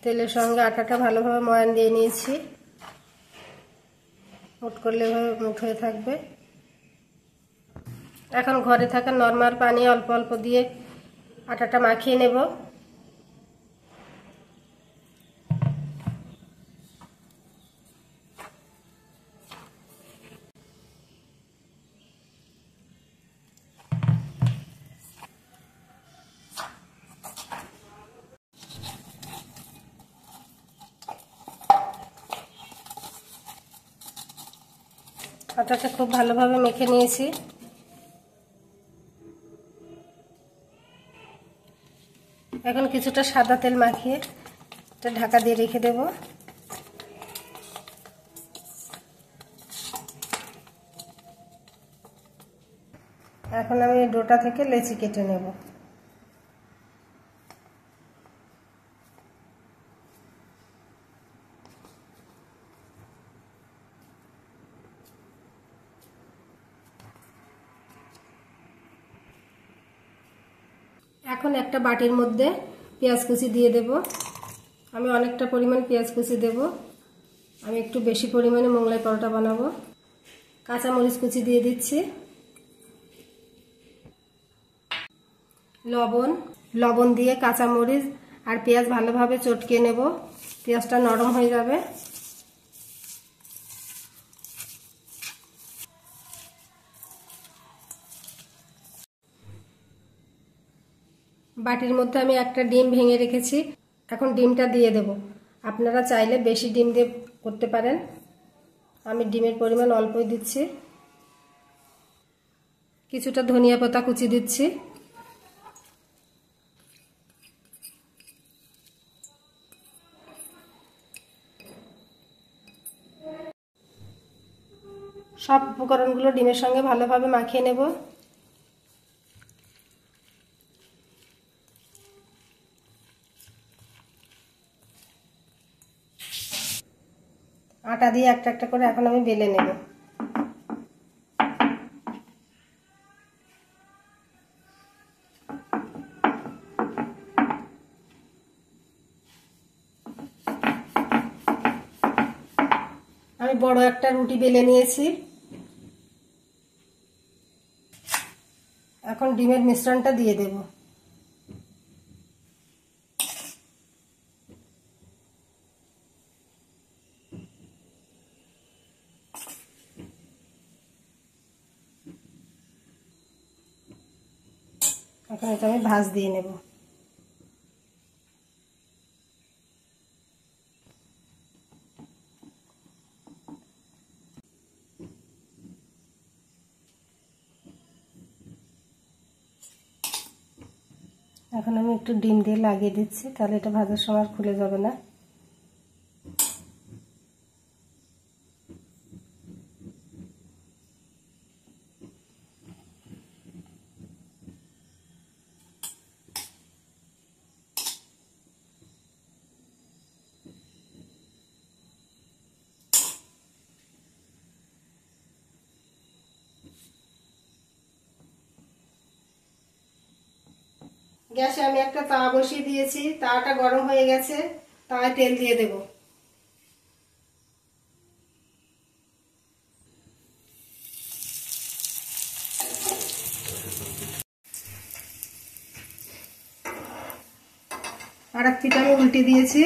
তেলের সঙ্গে আটাটা ভালোভাবে ময়ান দিয়ে নিয়েছি। মুঠ করলে এভাবে মুঠ হয়ে থাকবে। এখন ঘরে থাকা নরমাল পানি অল্প অল্প দিয়ে আটাটা মাখিয়ে নেব। আটাটা খুব ভালোভাবে মেখে নিয়েছি। এখন কিছুটা সাদা তেল মাখিয়ে এটা ঢাকা দিয়ে রেখে দেব। এখন আমি ডোটা থেকে লেচি কেটে নেব। এখন একটা বাটির মধ্যে পেঁয়াজ কুচি দিয়ে দেব। আমি অনেকটা পরিমাণ পেঁয়াজ কুচি দেব। আমি একটু বেশি পরিমাণে মোগলাই পরোটা বানাবো। কাঁচা মরিচ কুচি দিয়ে দিচ্ছি। লবণ দিয়ে কাঁচা মরিচ আর পেঁয়াজ ভালোভাবে চটকে নেব। পেঁয়াজটা নরম হয়ে যাবে। বাটির মধ্যে আমি একটা ডিম ভেঙে রেখেছি। এখন ডিমটা দিয়ে দেব। আপনারা চাইলে বেশি ডিম দিয়ে করতে পারেন। আমি ডিমের পরিমাণ অল্পই দিচ্ছি। কিছুটা ধনিয়া পাতা কুচি দিচ্ছি। সব উপকরণগুলো ডিমের সঙ্গে ভালোভাবে মাখিয়ে নেব। আটা দিয়ে একটা একটা করে এখন আমি বেলে নেব। আমি বড় একটা রুটি বেলে নিয়েছি। এখন ডিমের মিশ্রণটা দিয়ে দেব। এখন এটা আমি ভাঁজ দিয়ে নেব। এখন আমি একটু ডিম দিয়ে লাগিয়ে দিচ্ছি, তাহলে এটা ভাজার সময় খুলে যাবে না। গ্যাসে আমি একটা তাওয়া বসিয়ে দিয়েছি। তাওয়াটা গরম হয়ে গেছে। তাওয়ায় তেল দিয়ে দেব। আর এক পিঠ আমি উল্টে দিয়েছি।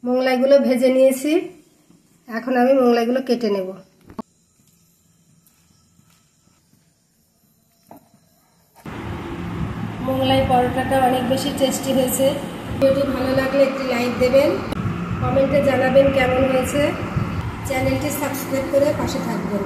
মোগলাইগুলো ভেজে নিয়েছি। এখন আমি মোগলাইগুলো কেটে নেব। মোগলাই পরোটাটা অনেক বেশি টেস্টি হয়েছে। ভিডিওটি ভালো লাগলে একটি লাইক দেবেন, কমেন্টে জানাবেন কেমন হয়েছে, চ্যানেলটি সাবস্ক্রাইব করে পাশে থাকবেন।